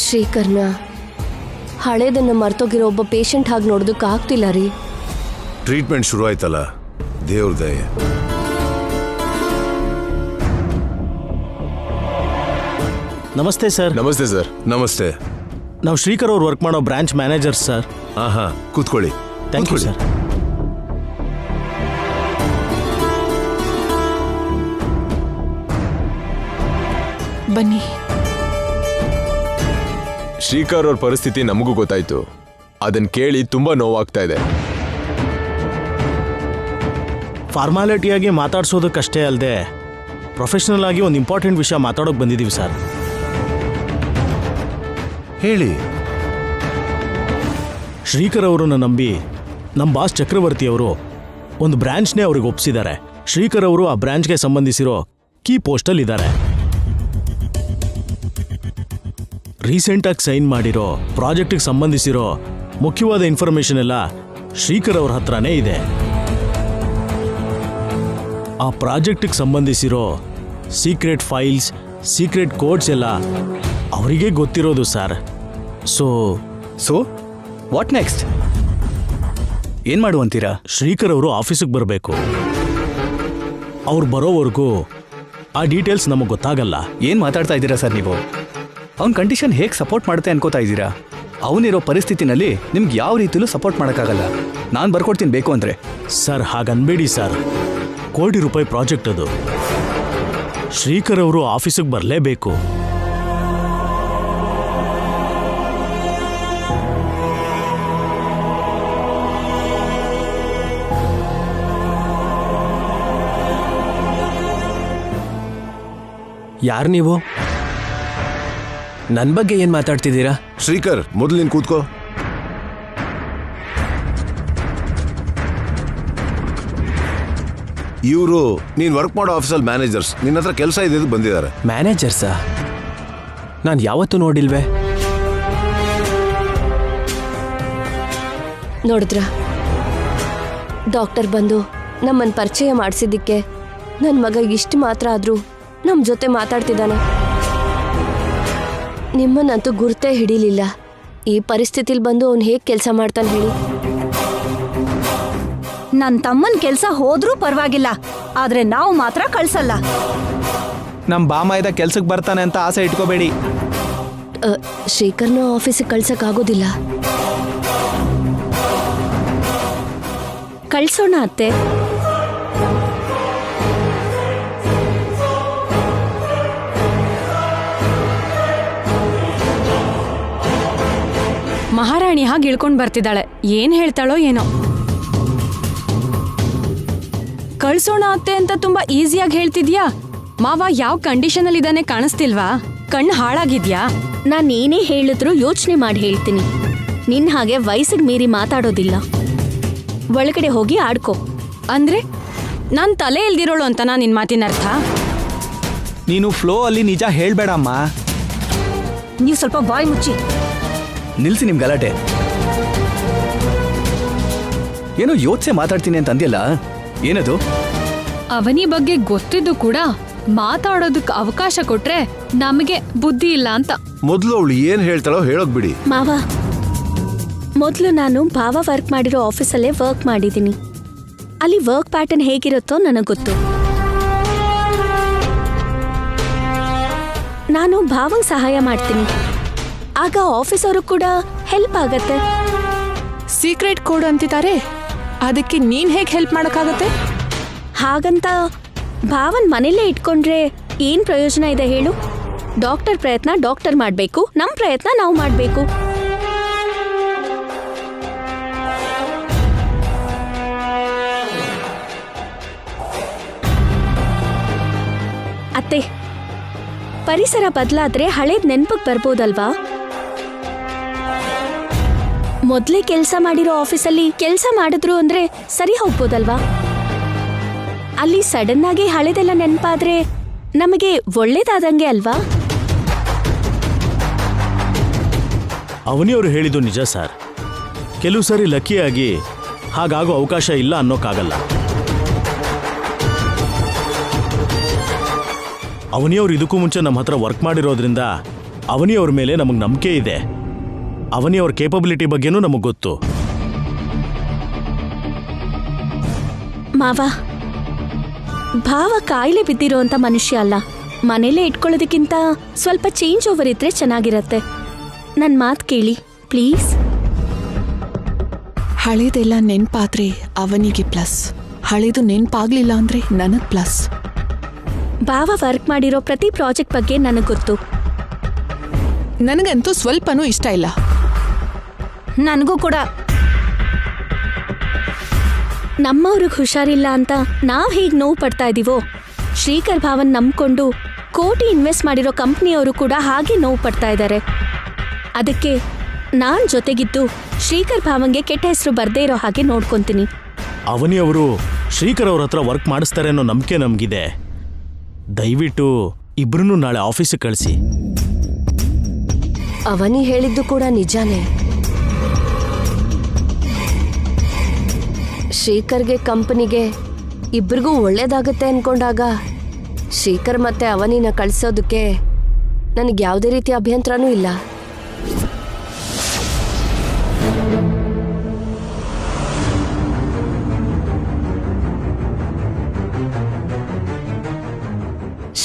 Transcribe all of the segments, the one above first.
ಶ್ರೀಕರ್ನ ಹಳೇದನ್ನ ಮರ್ತೋಗಿರೋ ಒಬ್ಬ ಪೇಷಂಟ್ ಹಾಗೆ ನೋಡೋದಕ್ಕೆ ಆಗ್ತಿಲ್ಲ ರೀ. ಟ್ರೀಟ್ಮೆಂಟ್ ಶುರು ಆಯ್ತಲ್ಲ, ದೇವ್ರ ದಯೆ. ನಮಸ್ತೆ ಸರ್. ನಮಸ್ತೆ ಸರ್. ನಮಸ್ತೆ. ನಾವು ಶ್ರೀಕರ್ ಅವ್ರು ವರ್ಕ್ ಮಾಡೋ ಬ್ರಾಂಚ್ ಮ್ಯಾನೇಜರ್ ಸರ್. ಹಾ ಕೂತ್ಕೊಳ್ಳಿ. Thank you sir. ಬನ್ನಿ. ಶ್ರೀಕರ್ ಅವ್ರ ಪರಿಸ್ಥಿತಿ ನಮಗೂ ಗೊತ್ತಾಯ್ತು. ಅದನ್ನ ಕೇಳಿ ತುಂಬಾ ನೋವಾಗ್ತಾ ಇದೆ. ಫಾರ್ಮಾಲಿಟಿಯಾಗಿ ಮಾತಾಡ್ಸೋದಕ್ಕಷ್ಟೇ ಅಲ್ಲದೆ ಪ್ರೊಫೆಷನಲ್ ಆಗಿ ಒಂದು ಇಂಪಾರ್ಟೆಂಟ್ ವಿಷಯ ಮಾತಾಡೋಕೆ ಬಂದಿದ್ದೀವಿ ಸರ್. ಹೇಳಿ. ಶ್ರೀಕರ್ ಅವರನ್ನು ನಂಬಿ ನಮ್ಮ ಬಾಸ್ ಚಕ್ರವರ್ತಿ ಅವರು ಒಂದು ಬ್ರಾಂಚ್ನೇ ಅವ್ರಿಗೆ ಒಪ್ಪಿಸಿದ್ದಾರೆ. ಶ್ರೀಕರ್ ಅವರು ಆ ಬ್ರಾಂಚ್ಗೆ ಸಂಬಂಧಿಸಿರೋ ಕೀ ಪೋಸ್ಟಲ್ಲಿ ಇದ್ದಾರೆ. ರೀಸೆಂಟಾಗಿ ಸೈನ್ ಮಾಡಿರೋ ಪ್ರಾಜೆಕ್ಟಿಗೆ ಸಂಬಂಧಿಸಿರೋ ಮುಖ್ಯವಾದ ಇನ್ಫಾರ್ಮೇಶನ್ ಎಲ್ಲ ಶ್ರೀಕರ್ ಅವ್ರ ಹತ್ರನೇ ಇದೆ. ಆ ಪ್ರಾಜೆಕ್ಟಿಗೆ ಸಂಬಂಧಿಸಿರೋ ಸೀಕ್ರೆಟ್ ಫೈಲ್ಸ್, ಸೀಕ್ರೆಟ್ ಕೋಡ್ಸ್ ಎಲ್ಲ ಅವರಿಗೆ ಗೊತ್ತಿರೋದು ಸರ್. So what next? ಏನು ಮಾಡುವಂತೀರಾ? ಶ್ರೀಕರ್ ಅವರು ಆಫೀಸಿಗೆ ಬರಬೇಕು. ಅವ್ರು ಬರೋವರೆಗೂ ಆ ಡೀಟೇಲ್ಸ್ ನಮಗೆ ಗೊತ್ತಾಗಲ್ಲ. ಏನು ಮಾತಾಡ್ತಾ ಇದ್ದೀರಾ ಸರ್ ನೀವು? ಅವ್ನ ಕಂಡೀಷನ್ ಹೇಗೆ ಸಪೋರ್ಟ್ ಮಾಡುತ್ತೆ ಅನ್ಕೋತಾ ಇದ್ದೀರಾ? ಅವನಿರೋ ಪರಿಸ್ಥಿತಿನಲ್ಲಿ ನಿಮ್ಗೆ ಯಾವ ರೀತಿಲೂ ಸಪೋರ್ಟ್ ಮಾಡೋಕ್ಕಾಗಲ್ಲ. ನಾನು ಬರ್ಕೊಡ್ತೀನಿ ಬೇಕು ಅಂದರೆ. ಸರ್ ಹಾಗನ್ಬೇಡಿ ಸರ್. ಕೋಟಿ ರೂಪಾಯಿ ಪ್ರಾಜೆಕ್ಟ್ ಅದು. ಶ್ರೀಕರ್ ಅವರು ಆಫೀಸಿಗೆ ಬರಲೇಬೇಕು. ಯಾರು ನೀವು? ನನ್ನ ಬಗ್ಗೆ ಏನು ಮಾತಾಡ್ತಿದ್ದೀರಾ? ಶ್ರೀಕರ್, ಮೊದಲು ನೀನು ಕೂತ್ಕೋ. ಇವರು ನೀನು ವರ್ಕ್ ಮಾಡೋ ಆಫೀಸಲ್ಲಿ ಮ್ಯಾನೇಜರ್ಸ್. ನಿನ್ನ ಹತ್ರ ಕೆಲಸ ಇದೆ ಬಂದಿದ್ದಾರೆ. ಮ್ಯಾನೇಜರ್ಸಾ? ನಾನು ಯಾವತ್ತೂ ನೋಡಿಲ್ವೇ. ನೋಡಿದ್ರ, ಡಾಕ್ಟರ್ ಬಂದು ನಮ್ಮನ್ನು ಪರಿಚಯ ಮಾಡಿಸಿದ್ದಕ್ಕೆ ನನ್ನ ಮಗ ಇಷ್ಟು ಮಾತ್ರ ಆದರೂ ನಮ್ಮ ಜೊತೆ ಮಾತಾಡ್ತಿದ್ದಾನೆ. ನಿಮ್ಮನ್ನಂತೂ ಗುರ್ತೇ ಹಿಡಿಲಿಲ್ಲ. ಈ ಪರಿಸ್ಥಿತಿಲಿ ಬಂದು ಅವ್ನು ಹೇಗೆ ಕೆಲಸ ಮಾಡ್ತಾನೆ ಹೇಳಿ? ನನ್ನ ತಮ್ಮನ ಕೆಲಸ ಹೋದ್ರೂ ಪರವಾಗಿಲ್ಲ, ಆದ್ರೆ ನಾವು ಮಾತ್ರ ಕಳ್ಸಲ್ಲ. ನಮ್ಮ ಬಾಮಾಯ್ದ ಕೆಲ್ಸಕ್ಕೆ ಬರ್ತಾನೆ ಅಂತ ಆಸೆ ಇಟ್ಕೋಬೇಡಿ. ಶ್ರೀಕರ್ನ ಆಫೀಸಿಗೆ ಕಳ್ಸಕ್ಕಾಗೋದಿಲ್ಲ. ಕಳ್ಸೋಣ ಅತ್ತೆ. ಮಹಾರಾಣಿ ಹಾಗೆ ಇಳ್ಕೊಂಡು ಬರ್ತಿದ್ದಾಳೆ. ಏನ್ ಹೇಳ್ತಾಳೋ ಏನೋ. ಕಳ್ಸೋಣ ಅತ್ತೆ ಅಂತ ತುಂಬಾ ಈಸಿಯಾಗಿ ಹೇಳ್ತಿದ್ಯಾ? ಮಾವ ಯಾವ ಕಂಡೀಷನ್ ಅಲ್ಲಿ ಇದ್ದಾನೆ ಕಾಣಿಸ್ತಿಲ್ವಾ? ಕಣ್ಣು ಹಾಳಾಗಿದ್ಯಾ? ನಾನು ಏನೇ ಹೇಳಿದ್ರು ಯೋಚನೆ ಮಾಡಿ ಹೇಳ್ತೀನಿ. ನಿನ್ ಹಾಗೆ ವಯಸ್ಸಿಗೆ ಮೀರಿ ಮಾತಾಡೋದಿಲ್ಲ. ಒಳಗಡೆ ಹೋಗಿ ಆಡ್ಕೋ. ಅಂದ್ರೆ ನಾನ್ ತಲೆ ಇಲ್ದಿರೋಳು ಅಂತ ನಿನ್ ಮಾತಿನ ಅರ್ಥ? ನೀನು ಫ್ಲೋ ಅಲ್ಲಿ ನಿಜ ಹೇಳ್ಬೇಡಮ್ಮ. ನೀವು ಸ್ವಲ್ಪ ಬಾಯ್ ಮುಚ್ಚಿ. ನಿಲ್ಸಿ ನಿಮ್ ಗಲಾಟೆ. ಏನೋ ಯೋಚ್ಸೆ ಮಾತಾಡ್ತೀನಿ ಅಂತ ಅಂದ್ಯಲ್ಲ, ಏನದು? ಅವನಿ ಬಗ್ಗೆ ಗೊತ್ತಿದ್ದು ಕೂಡ ಮಾತಾಡೋದಕ್ಕೆ ಅವಕಾಶ ಕೊಟ್ರೆ ನಮಗೆ ಬುದ್ಧಿ ಇಲ್ಲ ಅಂತ. ಮೊದಲು ಅವಳು ಏನು ಹೇಳ್ತಾಳೋ ಹೇಳೋಕ್ ಬಿಡಿ. ಮಾವ, ಮೊದಲು ನಾನು ಭಾವ ವರ್ಕ್ ಮಾಡಿರೋ ಆಫೀಸಲ್ಲೇ ವರ್ಕ್ ಮಾಡಿದ್ದೀನಿ. ಅಲ್ಲಿ ವರ್ಕ್ ಪ್ಯಾಟರ್ನ್ ಹೇಗಿರುತ್ತೋ ನನಗೆ ಗೊತ್ತು. ನಾನು ಭಾವಂಗ್ ಸಹಾಯ ಮಾಡ್ತೀನಿ. ಆಗ ಆಫೀಸ್ ಅವರು ಕೂಡ ಹೆಲ್ಪ್ ಆಗತ್ತೆ. ಸೀಕ್ರೆಟ್ ಕೋಡ್ ಅಂತಿದ್ದಾರೆ, ಅದಕ್ಕೆ ನೀನ್ ಹೇಗೆ ಹೆಲ್ಪ್ ಮಾಡಕ್ಕಾಗತ್ತೆ? ಹಾಗಂತ ಭಾವನ್ ಮನೇಲೇ ಇಟ್ಕೊಂಡ್ರೆ ಏನ್ ಪ್ರಯೋಜನ ಇದೆ ಹೇಳು? ಡಾಕ್ಟರ್ ಪ್ರಯತ್ನ ಡಾಕ್ಟರ್ ಮಾಡ್ಬೇಕು, ನಮ್ ಪ್ರಯತ್ನ ನಾವು ಮಾಡ್ಬೇಕು. ಅತ್ತೆ, ಪರಿಸರ ಬದಲಾದ್ರೆ ಹಳೇದ್ ನೆನ್ಪಕ್ ಬರ್ಬೋದಲ್ವಾ? ಮೊದ್ಲೇ ಕೆಲಸ ಮಾಡಿರೋ ಆಫೀಸಲ್ಲಿ ಕೆಲಸ ಮಾಡಿದ್ರು ಅಂದ್ರೆ ಸರಿ ಹೋಗ್ಬೋದಲ್ವಾ? ಅಲ್ಲಿ ಸಡನ್ ಆಗಿ ಹಳೇದೆಲ್ಲ ನೆನಪಾದ್ರೆ ನಮಗೆ ಒಳ್ಳೇದಾದಂಗೆ ಅಲ್ವಾ? ಅವನಿಯವರು ಹೇಳಿದ್ದು ನಿಜ ಸರ್. ಕೆಲವು ಸರಿ ಲಕ್ಕಿಯಾಗಿ ಹಾಗಾಗೋ ಅವಕಾಶ ಇಲ್ಲ ಅನ್ನೋಕ್ಕಾಗಲ್ಲ. ಅವನಿಯವರು ಇದಕ್ಕೂ ಮುಂಚೆ ನಮ್ಮ ಹತ್ರ ವರ್ಕ್ ಮಾಡಿರೋದ್ರಿಂದ ಅವನಿಯವ್ರ ಮೇಲೆ ನಮಗೆ ನಂಬಿಕೆ ಇದೆ. ಅವನಿಯವ್ರ ಕೇಪಬಿಲಿಟಿ ಬಗ್ಗೆನೂ ನಮಗೆ ಗೊತ್ತು. ಮಾವ, ಭಾವ ಕಾಯಿಲೆ ಬಿದ್ದಿರೋಂಥ ಮನುಷ್ಯ ಅಲ್ಲ. ಮನೇಲೇ ಇಟ್ಕೊಳ್ಳೋದಕ್ಕಿಂತ ಸ್ವಲ್ಪ ಚೇಂಜ್ ಓವರ್ ಇದ್ರೆ ಚೆನ್ನಾಗಿರತ್ತೆ. ನನ್ನ ಮಾತು ಕೇಳಿ ಪ್ಲೀಸ್. ಹಳೇದೆಲ್ಲ ನೆನ್ಪಾದ್ರೆ ಅವನಿಗೆ ಪ್ಲಸ್, ಹಳೇದು ನೆನ್ಪಾಗ್ಲಿಲ್ಲ ಅಂದ್ರೆ ನನಗ್ ಪ್ಲಸ್. ಭಾವ ವರ್ಕ್ ಮಾಡಿರೋ ಪ್ರತಿ ಪ್ರಾಜೆಕ್ಟ್ ಬಗ್ಗೆ ನನಗೆ ಗೊತ್ತು. ನನಗಂತೂ ಸ್ವಲ್ಪನೂ ಇಷ್ಟ ಇಲ್ಲ. ನನಗೂ ಕೂಡ. ನಮ್ಮವ್ರಿಗೆ ಹುಷಾರಿಲ್ಲ ಅಂತ ನಾವು ಹೇಗೆ ನೋವು ಪಡ್ತಾ ಇದೀವೋ, ಶ್ರೀಕರ್ ಭಾವನ್ ನಂಬ್ಕೊಂಡು ಕೋಟಿ ಇನ್ವೆಸ್ಟ್ ಮಾಡಿರೋ ಕಂಪ್ನಿಯವರು ಕೂಡ ಹಾಗೆ ನೋವು ಪಡ್ತಾ ಇದ್ದಾರೆ. ಅದಕ್ಕೆ ನಾನು ಜೊತೆಗಿದ್ದು ಶ್ರೀಕರ್ ಭಾವಂಗೆ ಕೆಟ್ಟ ಹೆಸರು ಬರ್ದೇ ಇರೋ ಹಾಗೆ ನೋಡ್ಕೊತೀನಿ. ಅವನಿಯವರು ಶ್ರೀಕರ್ ಅವ್ರ ಹತ್ರ ವರ್ಕ್ ಮಾಡಿಸ್ತಾರೆ ಅನ್ನೋ ನಂಬಿಕೆ ನಮಗಿದೆ. ದಯವಿಟ್ಟು ಇಬ್ರು ನಾಳೆ ಆಫೀಸಿಗೆ ಕಳಿಸಿ. ಅವನಿ ಹೇಳಿದ್ದು ಕೂಡ ನಿಜಾನೇ. ಶ್ರೀಕರ್ಗೆ ಕಂಪನಿಗೆ ಇಬ್ರಿಗೂ ಒಳ್ಳೇದಾಗತ್ತೆ ಅನ್ಕೊಂಡಾಗ ಶ್ರೀಕರ್ ಮತ್ತೆ ಅವನಿನ ಕಳಿಸೋದಕ್ಕೆ ನನಗೆ ಯಾವುದೇ ರೀತಿ ಅಭ್ಯಂತರನೂ ಇಲ್ಲ.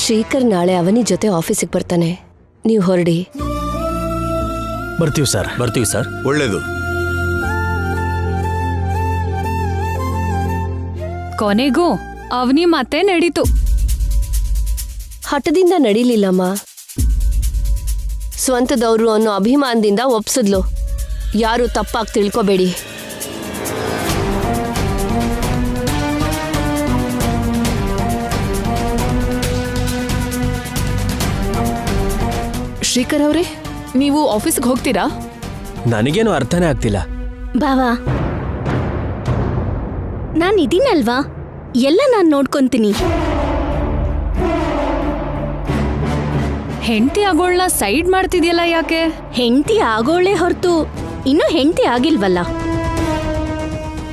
ಶ್ರೀಕರ್ ನಾಳೆ ಅವನಿ ಜೊತೆ ಆಫೀಸಿಗೆ ಬರ್ತಾನೆ. ನೀವು ಹೊರಡಿ. ಬರ್ತೀವಿ ಸರ್. ಬರ್ತೀವಿ ಸರ್. ಒಳ್ಳೇದು. ಕೊನೆಗೂ ಅವನಿ ಮತ್ತೆ ನಡೀತು. ಹಠದಿಂದ ನಡೀಲಿಲ್ಲಮ್ಮ, ಸ್ವಂತದವರು ಅನ್ನೋ ಅಭಿಮಾನದಿಂದ ಒಪ್ಸಿದ್ಲು. ಯಾರು ತಪ್ಪಾಗಿ ತಿಳ್ಕೊಬೇಡಿ. ಶ್ರೀಕರ್ ಅವರೇ, ನೀವು ಆಫೀಸ್ಗೆ ಹೋಗ್ತೀರಾ? ನನಗೇನು ಅರ್ಥನೇ ಆಗ್ತಿಲ್ಲ. ಭಾವ, ನಾನು ಇದೀನಲ್ವಾ, ಎಲ್ಲ ನಾನು ನೋಡ್ಕೊಂತೀನಿ. ಹೆಂಡತಿ ಆಗೋಳ್ನ ಸೈಡ್ ಮಾಡ್ತಿದ್ಯಲ್ಲ ಯಾಕೆ? ಹೆಂಡತಿ ಆಗೋಳೆ ಹೊರತು ಇನ್ನೂ ಹೆಂಡತಿ ಆಗಿಲ್ವಲ್ಲ.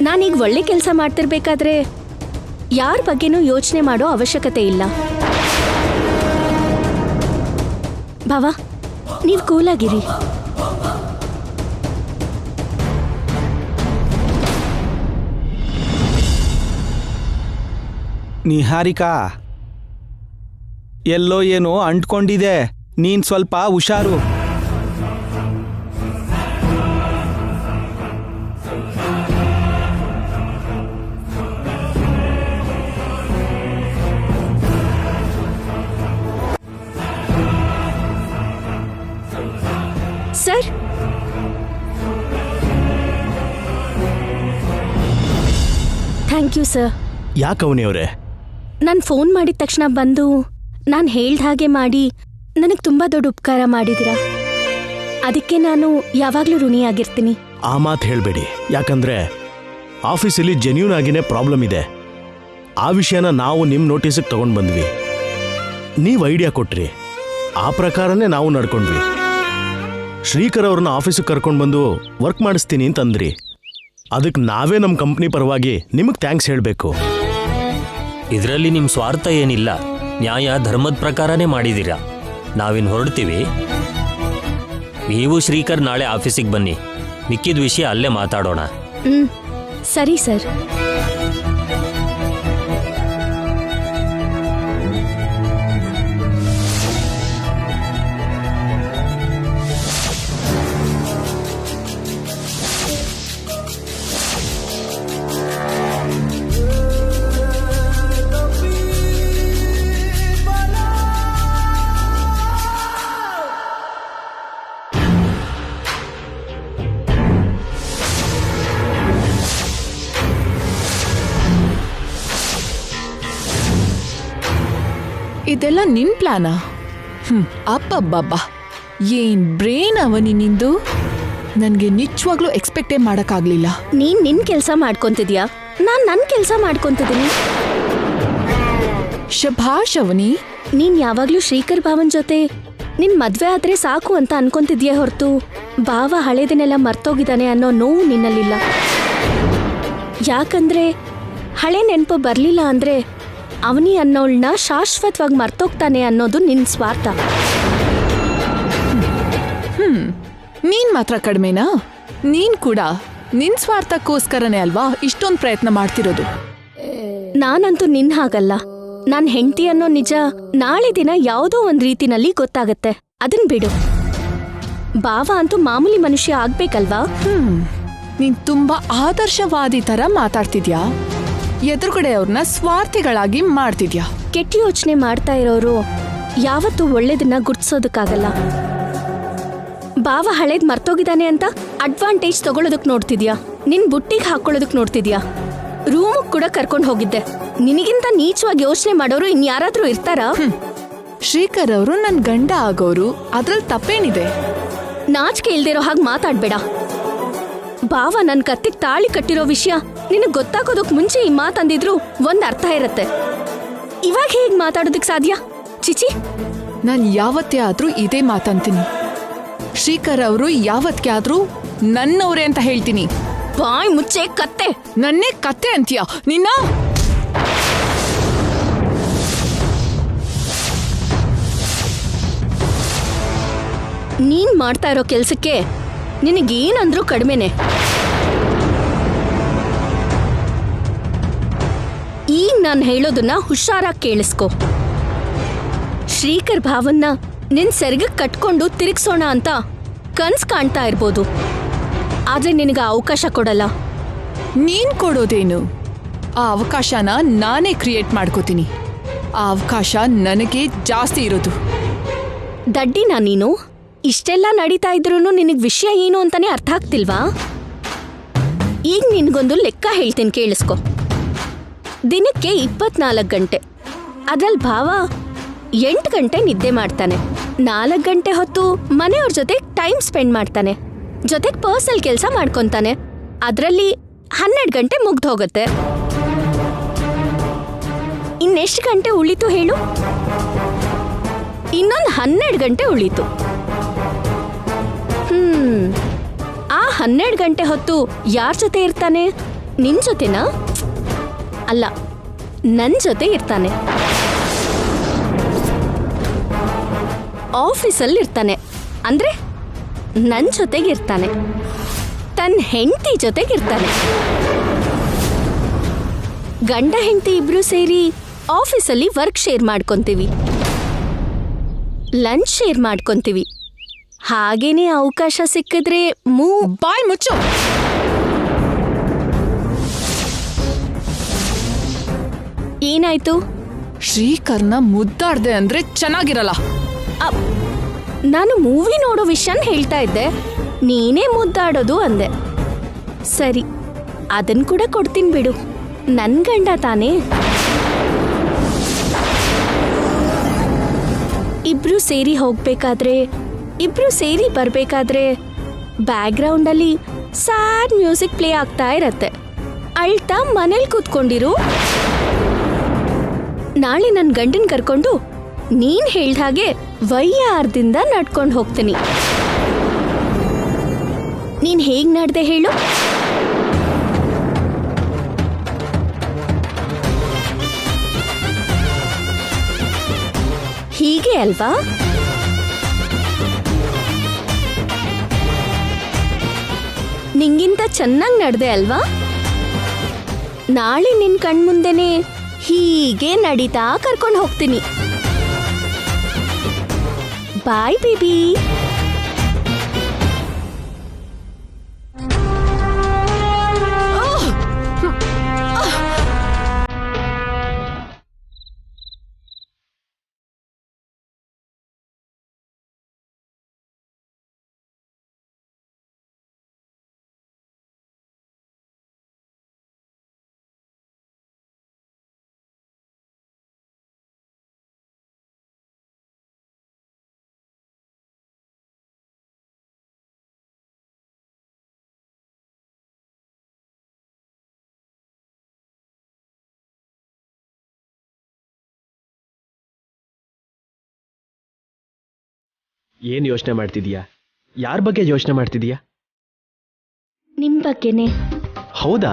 ನಾನೀಗ ಒಳ್ಳೆ ಕೆಲಸ ಮಾಡ್ತಿರ್ಬೇಕಾದ್ರೆ ಯಾರ ಬಗ್ಗೆನೂ ಯೋಚನೆ ಮಾಡೋ ಅವಶ್ಯಕತೆ ಇಲ್ಲ. ಭಾವ, ನೀವು ಕೂಲಾಗಿರಿ. ನಿಹಾರಿಕಾ, ಎಲ್ಲೋ ಏನೋ ಅಂಟ್ಕೊಂಡಿದೆ, ನೀನ್ ಸ್ವಲ್ಪ ಹುಷಾರು. Sir, thank you sir. ಯಾಕೆ ಅವನಿಯವರೇ? ನಾನು ಫೋನ್ ಮಾಡಿದ ತಕ್ಷಣ ಬಂದು ನಾನು ಹೇಳ್ದ ಹಾಗೆ ಮಾಡಿ ನನಗೆ ತುಂಬ ದೊಡ್ಡ ಉಪಕಾರ ಮಾಡಿದ್ದೀರಾ. ಅದಕ್ಕೆ ನಾನು ಯಾವಾಗಲೂ ಋಣಿಯಾಗಿರ್ತೀನಿ. ಆ ಮಾತು ಹೇಳಬೇಡಿ. ಯಾಕಂದ್ರೆ ಆಫೀಸಲ್ಲಿ ಜೆನ್ಯೂನ್ ಆಗಿನೇ ಪ್ರಾಬ್ಲಮ್ ಇದೆ. ಆ ವಿಷಯನ ನಾವು ನಿಮ್ಮ ನೋಟಿಸಿಗೆ ತಗೊಂಡು ಬಂದ್ವಿ. ನೀವು ಐಡಿಯಾ ಕೊಟ್ರಿ, ಆ ಪ್ರಕಾರನೇ ನಾವು ನಡ್ಕೊಂಡ್ವಿ. ಶ್ರೀಕರ್ ಅವ್ರನ್ನ ಆಫೀಸಿಗೆ ಕರ್ಕೊಂಡು ಬಂದು ವರ್ಕ್ ಮಾಡಿಸ್ತೀನಿ ಅಂತಂದ್ರಿ. ಅದಕ್ಕೆ ನಾವೇ ನಮ್ಮ ಕಂಪ್ನಿ ಪರವಾಗಿ ನಿಮಗೆ ಥ್ಯಾಂಕ್ಸ್ ಹೇಳಬೇಕು. ಇದರಲ್ಲಿ ನಿಮ್ಮ ಸ್ವಾರ್ಥ ಏನಿಲ್ಲ, ನ್ಯಾಯ ಧರ್ಮದ ಪ್ರಕಾರನೇ ಮಾಡಿದ್ದೀರಾ. ನಾವಿನ್ನು ಹೊರಡ್ತೀವಿ. ನೀವು ಶ್ರೀಕರ್ ನಾಳೆ ಆಫೀಸಿಗೆ ಬನ್ನಿ, ಮಿಕ್ಕಿದ ವಿಷಯ ಅಲ್ಲೇ ಮಾತಾಡೋಣ. ಸರಿ ಸರ್. ಇದೆಲ್ಲ ನಿನ್ ಪ್ಲಾನಾ? ಅಪ್ಪಬ್ಬಬ್ಬ, ಏನ್ ಬ್ರೇನ್ ಅವನಿ ನಿಂದು. ನನ್ಗೆ ನಿಜವಾಗ್ಲೂ ಎಕ್ಸ್ಪೆಕ್ಟೇ ಮಾಡಕ್ಕಾಗ್ಲಿಲ್ಲ. ನೀನ್ ನಿನ್ ಕೆಲಸ ಮಾಡ್ಕೊಂತಿದ್ಯಾ, ನಾನ್ ನನ್ ಕೆಲಸ ಮಾಡ್ಕೊಂತಿದ್ದೀನಿ. ಶಭಾಷ್ ಅವನಿ. ನೀನ್ ಯಾವಾಗ್ಲೂ ಶ್ರೀಕರ್ ಭಾವನ್ ಜೊತೆ ನಿನ್ ಮದ್ವೆ ಆದ್ರೆ ಸಾಕು ಅಂತ ಅನ್ಕೊಂತಿದ್ಯೇ ಹೊರತು ಭಾವ ಹಳೇದನ್ನೆಲ್ಲ ಮರ್ತೋಗಿದ್ದಾನೆ ಅನ್ನೋ ನೋವು ನಿನ್ನಲ್ಲಿಲ್ಲ. ಯಾಕಂದ್ರೆ ಹಳೆ ನೆನಪು ಬರ್ಲಿಲ್ಲ ಅಂದ್ರೆ ಅವನಿ ಅನ್ನೋಳನ್ನ ಶಾಶ್ವತವಾಗಿ ಮರ್ತೋಗ್ತಾನೆ ಅನ್ನೋದು ನಿನ್ ಸ್ವಾರ್ಥ. ನೀನ್ ಮಾತ್ರ ಕಡಿಮೆನಾ? ನೀನ್ ಕೂಡ ನಿನ್ ಸ್ವಾರ್ಥಕ್ಕೋಸ್ಕರನೇ ಅಲ್ವಾ ಇಷ್ಟೊಂದು ಪ್ರಯತ್ನ ಮಾಡ್ತಿರೋದು. ನಾನಂತೂ ನಿನ್ ಹಾಗಲ್ಲ. ನಾನ್ ಹೆಂಡತಿ ಅನ್ನೋ ನಿಜ ನಾಳೆ ದಿನ ಯಾವುದೋ ಒಂದ್ ರೀತಿನಲ್ಲಿ ಗೊತ್ತಾಗತ್ತೆ. ಅದನ್ ಬಿಡು. ಬಾವ ಅಂತೂ ಮಾಮೂಲಿ ಮನುಷ್ಯ ಆಗ್ಬೇಕಲ್ವಾ? ನೀನ್ ತುಂಬಾ ಆದರ್ಶವಾದಿ ತರ ಮಾತಾಡ್ತಿದ್ಯಾ. ಎದುರುಗಡೆ ಅವ್ರನ್ನ ಸ್ವಾರ್ಥಿಗಳಾಗಿ ಮಾಡ್ತಿದ್ಯಾ. ಕೆಟ್ಟ ಯೋಚನೆ ಮಾಡ್ತಾ ಇರೋರು ಯಾವತ್ತೂ ಒಳ್ಳೇದನ್ನ ಗುರ್ತಿಸೋದಕ್ಕಾಗಲ್ಲ. ಬಾವ ಹಳೇದ್ ಮರ್ತೋಗಿದ್ದಾನೆ ಅಂತ ಅಡ್ವಾಂಟೇಜ್ ತಗೊಳ್ಳೋದಕ್ ನೋಡ್ತಿದ್ಯಾ. ನಿನ್ ಬುಟ್ಟಿಗೆ ಹಾಕೊಳ್ಳೋದಕ್ ನೋಡ್ತಿದ್ಯಾ. ರೂಮಿಗೆ ಕೂಡ ಕರ್ಕೊಂಡು ಹೋಗಿದ್ದೆ. ನಿನಗಿಂತ ನೀಚವಾಗಿ ಯೋಚನೆ ಮಾಡೋರು ಇನ್ಯಾರಾದ್ರೂ ಇರ್ತಾರಾ? ಶ್ರೀಕರ್ ಅವರು ನನ್ ಗಂಡ ಆಗೋರು, ಅದ್ರಲ್ಲಿ ತಪ್ಪೇನಿದೆ? ನಾಚಿಕೆ ಇಲ್ದಿರೋ ಹಾಗೆ ಮಾತಾಡ್ಬೇಡ. ಬಾವ ನನ್ ಕತ್ತಿಗೆ ತಾಳಿ ಕಟ್ಟಿರೋ ವಿಷಯ ನಿನಗ್ ಗೊತ್ತಾಗೋದಕ್ ಮುಂಚೆ ಈ ಮಾತಂದಿದ್ರು ಒಂದ್ ಅರ್ಥ ಇರತ್ತೆ. ಇವಾಗ ಹೇಗ್ ಮಾತಾಡೋದಕ್ ಸಾಧ್ಯ? ಚಿಚಿ, ನಾನ್ ಯಾವತ್ತೇ ಆದ್ರೂ ಇದೇ ಮಾತಂತೀನಿ. ಶ್ರೀಕರ್ ಅವರು ಯಾವತ್ತೇ ಆದ್ರೂ ನನ್ನವ್ರೆ ಅಂತ ಹೇಳ್ತೀನಿ. ಬಾಯ್ ಮುಚ್ಚೆ ಕತ್ತೆ. ನನ್ನೇ ಕತ್ತೆ ಅಂತೀಯ ನಿನ್ನ? ನೀನ್ ಮಾಡ್ತಾ ಇರೋ ಕೆಲ್ಸಕ್ಕೆ ನಿನಗೇನಂದ್ರೂ ಕಡಿಮೆನೆ. ಈಗ ನಾನು ಹೇಳೋದನ್ನ ಹುಷಾರಾಗಿ ಕೇಳಿಸ್ಕೊ. ಶ್ರೀಕರ್ ಭಾವನ್ನ ನಿನ್ ಸೆರಗಕ್ಕೆ ಕಟ್ಕೊಂಡು ತಿರುಗಿಸೋಣ ಅಂತ ಕನ್ಸ್ ಕಾಣ್ತಾ ಇರ್ಬೋದು, ಆದ್ರೆ ನಿನಗೆ ಅವಕಾಶ ಕೊಡಲ್ಲ. ನೀನ್ ಕೊಡೋದೇನು? ಆ ಅವಕಾಶನ ನಾನೇ ಕ್ರಿಯೇಟ್ ಮಾಡ್ಕೋತೀನಿ. ಆ ಅವಕಾಶ ನನಗೆ ಜಾಸ್ತಿ ಇರೋದು. ದಡ್ಡಿನಾ ನೀನು? ಇಷ್ಟೆಲ್ಲ ನಡೀತಾ ಇದ್ರೂ ನಿನಗ್ ವಿಷಯ ಏನು ಅಂತಾನೆ ಅರ್ಥ ಆಗ್ತಿಲ್ವಾ? ಈಗ ನಿನ್ಗೊಂದು ಲೆಕ್ಕ ಹೇಳ್ತೀನಿ, ಕೇಳಿಸ್ಕೊ. ದಿನಕ್ಕೆ 24 ಗಂಟೆ, ಅದ್ರಲ್ಲಿ ಭಾವ 8 ಗಂಟೆ ನಿದ್ದೆ ಮಾಡ್ತಾನೆ. 4 ಗಂಟೆ ಹೊತ್ತು ಮನೆಯವ್ರ ಜೊತೆ ಟೈಮ್ ಸ್ಪೆಂಡ್ ಮಾಡ್ತಾನೆ. ಜೊತೆಗೆ ಪರ್ಸನಲ್ ಕೆಲಸ ಮಾಡ್ಕೊಂತಾನೆ. ಅದರಲ್ಲಿ 12 ಗಂಟೆ ಮುಗ್ದು ಹೋಗುತ್ತೆ. ಇನ್ನೆಷ್ಟು ಗಂಟೆ ಉಳಿತು ಹೇಳು? ಇನ್ನೊಂದು 12 ಗಂಟೆ ಉಳಿತು. ಆ 12 ಗಂಟೆ ಹೊತ್ತು ಯಾರ ಜೊತೆ ಇರ್ತಾನೆ? ನಿನ್ ಜೊತೆನಾ? ಅಲ್ಲ, ನನ್ ಜೊತೆ ಇರ್ತಾನೆ. ಆಫೀಸಲ್ಲಿ ಇರ್ತಾನೆ, ಅಂದ್ರೆ ನನ್ ಜೊತೆಗಿರ್ತಾನೆ. ತನ್ನ ಹೆಂಡತಿ ಜೊತೆಗಿರ್ತಾನೆ. ಗಂಡ ಹೆಂಡತಿ ಇಬ್ರು ಸೇರಿ ಆಫೀಸಲ್ಲಿ ವರ್ಕ್ ಶೇರ್ ಮಾಡ್ಕೊಂತೀವಿ, ಲಂಚ್ ಶೇರ್ ಮಾಡ್ಕೊಂತೀವಿ. ಹಾಗೇನೆ ಅವಕಾಶ ಸಿಕ್ಕಿದ್ರೆ ಬಾಯ್ ಮುಚ್ಚು. ಏನಾಯ್ತು? ಶ್ರೀಕರ್ನ ಮುದ್ದಾಡ್ದೆ ಅಂದ್ರೆ ಚೆನ್ನಾಗಿರಲ್ಲ. ನಾನು ಮೂವಿ ನೋಡೋ ವಿಷಯನ ಹೇಳ್ತಾ ಇದ್ದೆ, ನೀನೇ ಮುದ್ದಾಡೋದು ಅಂದೆ. ಸರಿ, ಅದನ್ ಕೂಡ ಕೊಡ್ತೀನಿ ಬಿಡು. ನನ್ ಗಂಡ ತಾನೇ. ಇಬ್ರು ಸೇರಿ ಹೋಗ್ಬೇಕಾದ್ರೆ, ಇಬ್ರು ಸೇರಿ ಬರ್ಬೇಕಾದ್ರೆ ಬ್ಯಾಕ್ಗ್ರೌಂಡ್ ಅಲ್ಲಿ ಸ್ಯಾಡ್ ಮ್ಯೂಸಿಕ್ ಪ್ಲೇ ಆಗ್ತಾ ಇರತ್ತೆ. ಅಳ್ತಾ ಮನೇಲಿ ಕೂತ್ಕೊಂಡಿರು. ನಾಳೆ ನನ್ನ ಗಂಡನ್ ಕರ್ಕೊಂಡು ನೀನ್ ಹೇಳ್ದ ಹಾಗೆ ವೈಯಾರದಿಂದ ನಡ್ಕೊಂಡು ಹೋಗ್ತೀನಿ. ನೀನ್ ಹೇಗ್ ನಡ್ದೆ ಹೇಳು? ಹೀಗೆ ಅಲ್ವಾ? ನಿಂಗಿಂತ ಚೆನ್ನಾಗಿ ನಡ್ದೆ ಅಲ್ವಾ? ನಾಳೆ ನಿನ್ ಕಣ್ಮುಂದೆನೆ ಹೀಗೆ ನಡೀತಾ ಕರ್ಕೊಂಡು ಹೋಗ್ತೀನಿ. ಬಾಯ್ ಬೇಬಿ. ಏನ್ ಯೋಚನೆ ಮಾಡ್ತಿದೀಯಾ? ಯಾರ ಬಗ್ಗೆ ಯೋಚನೆ ಮಾಡ್ತಿದೀಯಾ? ನಿಮ್ ಬಗ್ಗೆನೆ. ಹೌದಾ?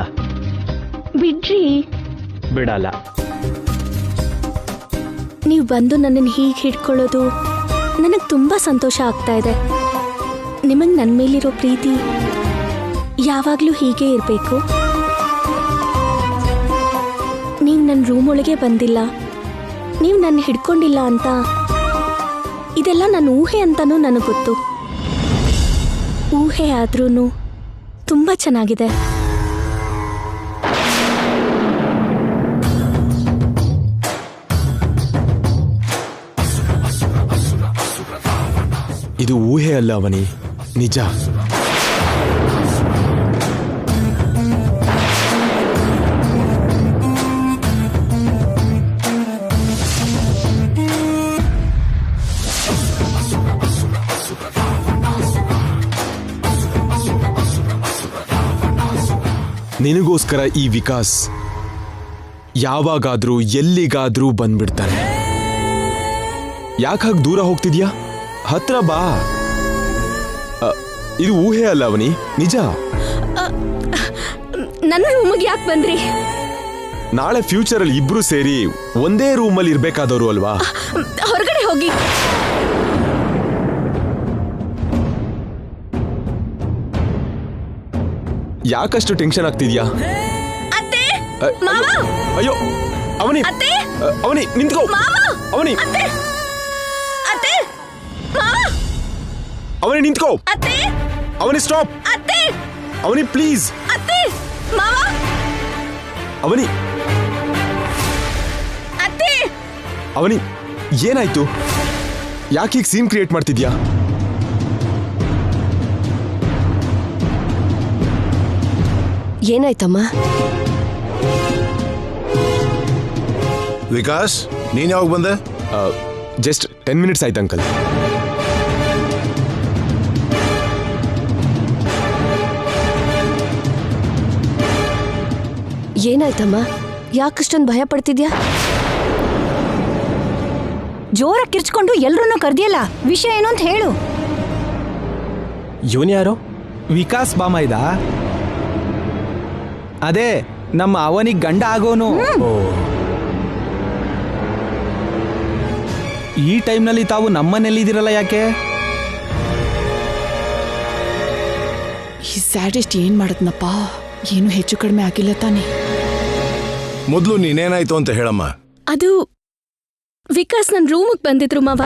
ಬಿಡ್ರಿ. ಬಿಡಲ್ಲ. ನೀವು ಬಂದು ನನ್ನನ್ನು ಹೀಗೆ ಹಿಡ್ಕೊಳ್ಳೋದು ನನಗೆ ತುಂಬಾ ಸಂತೋಷ ಆಗ್ತಾ ಇದೆ. ನಿಮಗೆ ನನ್ನ ಮೇಲಿರೋ ಪ್ರೀತಿ ಯಾವಾಗಲೂ ಹೀಗೆ ಇರಬೇಕು. ನೀವು ನನ್ನ ರೂಮ್ ಒಳಗೆ ಬಂದಿಲ್ಲ, ನೀವು ನನ್ನ ಹಿಡ್ಕೊಂಡಿಲ್ಲ ಅಂತ ಇದೆಲ್ಲ ನನ್ನ ಊಹೆ ಅಂತನೂ ನನಗೆ ಗೊತ್ತು. ಊಹೆ ಆದ್ರೂ ತುಂಬ ಚೆನ್ನಾಗಿದೆ. ಇದು ಊಹೆ ಅಲ್ಲ ಅವನಿ, ನಿಜ. ನಿನಗೋಸ್ಕರ ಈ ವಿಕಾಸ್ ಯಾವಾಗಾದ್ರೂ ಎಲ್ಲಿಗಾದ್ರೂ ಬಂದ್ಬಿಡ್ತಾನೆ. ಯಾಕಾಗ ದೂರ ಹೋಗ್ತಿದ್ಯಾ? ಹತ್ರ ಬಾ. ಇದು ಊಹೆ ಅಲ್ಲ ಅವನಿ, ನಿಜ. ನನ್ನ ರೂಮಿಗೆ ಯಾಕೆ ಬಂದ್ರಿ? ನಾಳೆ ಫ್ಯೂಚರ್ ಅಲ್ಲಿ ಇಬ್ರು ಸೇರಿ ಒಂದೇ ರೂಮಲ್ಲಿ ಇರ್ಬೇಕಾದವರು ಅಲ್ವಾ? ಹೊರಗಡೆ ಹೋಗಿ. ಯಾಕಷ್ಟು ಟೆನ್ಷನ್ ಆಗ್ತಿದ್ಯಾ? ಅಯ್ಯೋ ಅವನಿ, ಅವನಿ ನಿಂತ್ಕೋ. ಅವನಿ, ಅವನಿ ನಿಂತ್ಕೋ. ಅವನಿ ಸ್ಟಾಪ್. Avani please. ಅವನಿ, ಅವನಿ ಏನಾಯ್ತು? ಯಾಕೆ ಈಗ ಸೀನ್ ಕ್ರಿಯೇಟ್ ಮಾಡ್ತಿದ್ಯಾ? ಏನಾಯ್ತಮ್ಮ? ವಿಕಾಸ್, ನೀನ್ ಯಾವಾಗ ಬಂದೆ? ಜಸ್ಟ್ 10 minutes ಆಯ್ತು ಅಂಕಲ್. ಏನಾಯ್ತಮ್ಮ? ಯಾಕಷ್ಟೊಂದು ಭಯ ಪಡ್ತಿದ್ಯಾ? ಜೋರ ಕಿರ್ಚ್ಕೊಂಡು ಎಲ್ರೂ ಕರ್ದಿಯಲ್ಲ, ವಿಷಯ ಏನು ಅಂತ ಹೇಳು. ಇವನ್ಯಾರು? ವಿಕಾಸ್ ಬಾಮ ಇದ? ಅದೇ ನಮ್ಮ ಅವನಿಗೆ ಗಂಡ ಆಗೋನು. ಈ ಟೈಮ್ನಲ್ಲಿ ತಾವು ನಮ್ಮನೆಲ್ಲಿದ್ದೀರಲ್ಲ, ಯಾಕೆ? ಈ ಸ್ಯಾಡಿಸ್ಟ್ ಏನ್ ಮಾಡದ್ನಪ್ಪ? ಏನು ಹೆಚ್ಚು ಕಡಿಮೆ ಆಗಿಲ್ಲ ತಾನೆ? ಮೊದಲು ನೀನೇನಾಯ್ತು ಅಂತ ಹೇಳಮ್ಮ. ಅದು ವಿಕಾಸ್ ನನ್ನ ರೂಮಿಗೆ ಬಂದಿದ್ರು ಮಾವ.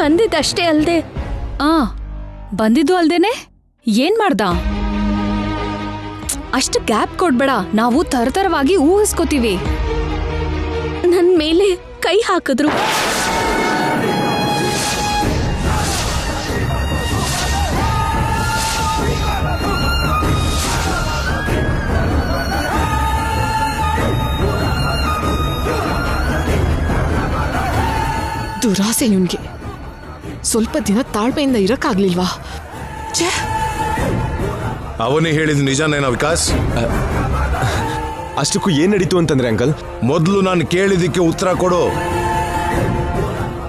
ಬಂದಿದ್ದಷ್ಟೇ ಅಲ್ದೆ ಬಂದಿದ್ದು ಅಲ್ದೇನೆ ಏನ್ ಮಾಡ್ದ? ಅಷ್ಟು ಗ್ಯಾಪ್ ಕೊಡ್ಬೇಡ, ನಾವು ತರತರವಾಗಿ ಊಹಿಸ್ಕೋತೀವಿ. ನನ್ನ ಮೇಲೆ ಕೈ ಹಾಕಿದ್ರು. ದುರಾಸೆ ಇವನ್ಗೆ. ಸ್ವಲ್ಪ ದಿನ ತಾಳ್ಮೆಯಿಂದ ಇರಕ್ಕಾಗ್ಲಿಲ್ವಾ? ಅವನೇ ಹೇಳಿದ್ ನಿಜನೇನಾ ವಿಕಾಸ್? ಅಷ್ಟಕ್ಕೂ ಏನ್ ನಡೀತು ಅಂತಂದ್ರೆ ಅಂಕಲ್? ಮೊದಲು ನಾನು ಕೇಳಿದ್ದಕ್ಕೆ ಉತ್ತರ ಕೊಡು.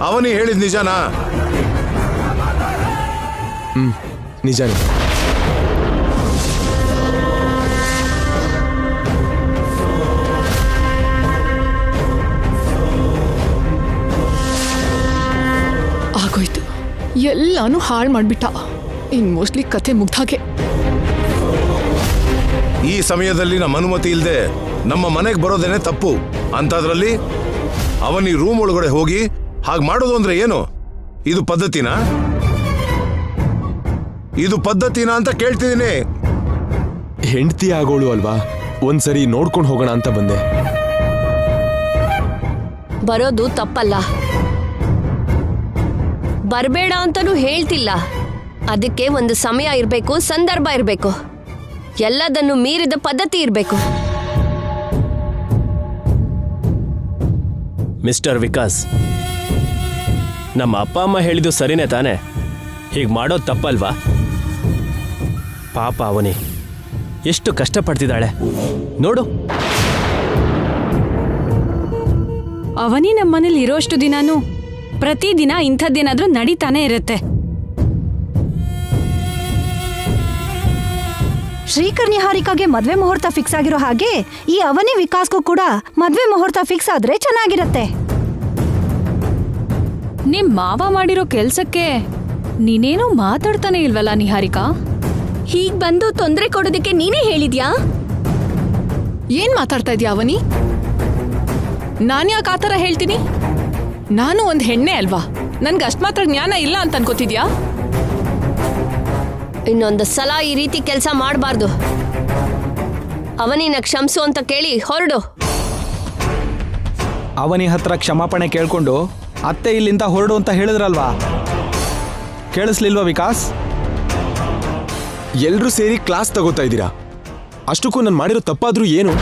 ಅವನೇ ಹೇಳಿದ್ ನಿಜನಾ? ನಿಜಾನೇ. ಆಗೋಯ್ತು, ಎಲ್ಲಾನು ಹಾಳು ಮಾಡ್ಬಿಟ್ಟ. ಇನ್ ಮೋಸ್ಟ್ಲಿ ಕಥೆ ಮುಗ್ದಾಗೆ. ಈ ಸಮಯದಲ್ಲಿ ನಮ್ಮ ಅನುಮತಿ ಇಲ್ಲದೆ ನಮ್ಮ ಮನೆಗೆ ಬರೋದೇನೆ ತಪ್ಪು. ಅಂತದ್ರಲ್ಲಿ ಅವನಿ ರೂಮ್ ಒಳಗಡೆ ಹೋಗಿ ಹಾಗೆ ಮಾಡೋದು ಅಂದ್ರೆ ಏನು? ಇದು ಪದ್ಧತಿನಾ? ಇದು ಪದ್ಧತಿನಾ ಅಂತ ಕೇಳ್ತಿದ್ದೀನಿ. ಹೆಂಡತಿ ಆಗೋಳು ಅಲ್ವಾ, ಒಂದ್ಸರಿ ನೋಡ್ಕೊಂಡು ಹೋಗೋಣ ಅಂತ ಬಂದೆ. ಬರೋದು ತಪ್ಪಲ್ಲ, ಬರಬೇಡ ಅಂತನೂ ಹೇಳ್ತಿಲ್ಲ. ಅದಕ್ಕೆ ಒಂದು ಸಮಯ ಇರಬೇಕು, ಸಂದರ್ಭ ಇರಬೇಕು, ಎಲ್ಲದನ್ನು ಮೀರಿದ ಪದ್ಧತಿ ಇರಬೇಕು. ಮಿಸ್ಟರ್ ವಿಕಾಸ್, ನಮ್ಮ ಅಪ್ಪ ಅಮ್ಮ ಹೇಳಿದ್ದು ಸರಿನೇ ತಾನೆ? ಹೀಗೆ ಮಾಡೋದು ತಪ್ಪಲ್ವಾ? ಪಾಪ ಅವನಿ ಎಷ್ಟು ಕಷ್ಟಪಡ್ತಿದ್ದಾಳೆ ನೋಡು. ಅವನಿ ನಮ್ಮನೇಲಿ ಇರೋಷ್ಟು ದಿನಾನು ಪ್ರತಿದಿನ ಇಂಥದ್ದೇನಾದ್ರೂ ನಡೀತಾನೆ ಇರುತ್ತೆ. ಶ್ರೀಕರ್ ನಿಹಾರಿಕಾಗೆ ಮದ್ವೆ ಮುಹೂರ್ತ ಫಿಕ್ಸ್ ಆಗಿರೋ ಹಾಗೆ ಈ ಅವನಿ ವಿಕಾಸ್ಗೂ ಕೂಡ ಮದ್ವೆ ಮುಹೂರ್ತ ಫಿಕ್ಸ್ ಆದ್ರೆ ಚೆನ್ನಾಗಿರತ್ತೆ. ನಿಮ್ ಮಾವ ಮಾಡಿರೋ ಕೆಲ್ಸಕ್ಕೆ ನೀನೇನು ಮಾತಾಡ್ತಾನೆ ಇಲ್ವಲ್ಲ ನಿಹಾರಿಕಾ? ಹೀಗ್ ಬಂದು ತೊಂದ್ರೆ ಕೊಡೋದಕ್ಕೆ ನೀನೇ ಹೇಳಿದ್ಯಾ? ಏನ್ ಮಾತಾಡ್ತಾ ಇದ್ಯಾ ಅವನಿ? ನಾನ್ಯಾಕೆ ಆ ಥರ ಹೇಳ್ತೀನಿ? ನಾನು ಒಂದ್ ಹೆಣ್ಣೆ ಅಲ್ವಾ? ನನ್ಗೆ ಅಷ್ಟ್ ಮಾತ್ರ ಜ್ಞಾನ ಇಲ್ಲ ಅಂತ ಅನ್ಕೋತಿದ್ಯಾ? ಇನ್ನೊಂದು ಸಲ ಈ ರೀತಿ ಕೆಲಸ ಮಾಡಬಾರ್ದು. ಅವನಿನ ಕ್ಷಮಿಸು ಅಂತ ಕೇಳಿ ಹೊರಡು. ಅವನಿ ಹತ್ರ ಕ್ಷಮಾಪಣೆ ಕೇಳ್ಕೊಂಡು ಅತ್ತೆ ಇಲ್ಲಿಂದ ಹೊರಡು ಅಂತ ಹೇಳಿದ್ರಲ್ವಾ? ಕೇಳಿಸ್ಲಿಲ್ವಾ ವಿಕಾಸ್? ಎಲ್ರೂ ಸೇರಿ ಕ್ಲಾಸ್ ತಗೋತಾ ಇದ್ದೀರಾ. ಅಷ್ಟಕ್ಕೂ ನಾನು ಮಾಡಿರೋ ತಪ್ಪಾದ್ರೂ ಏನು?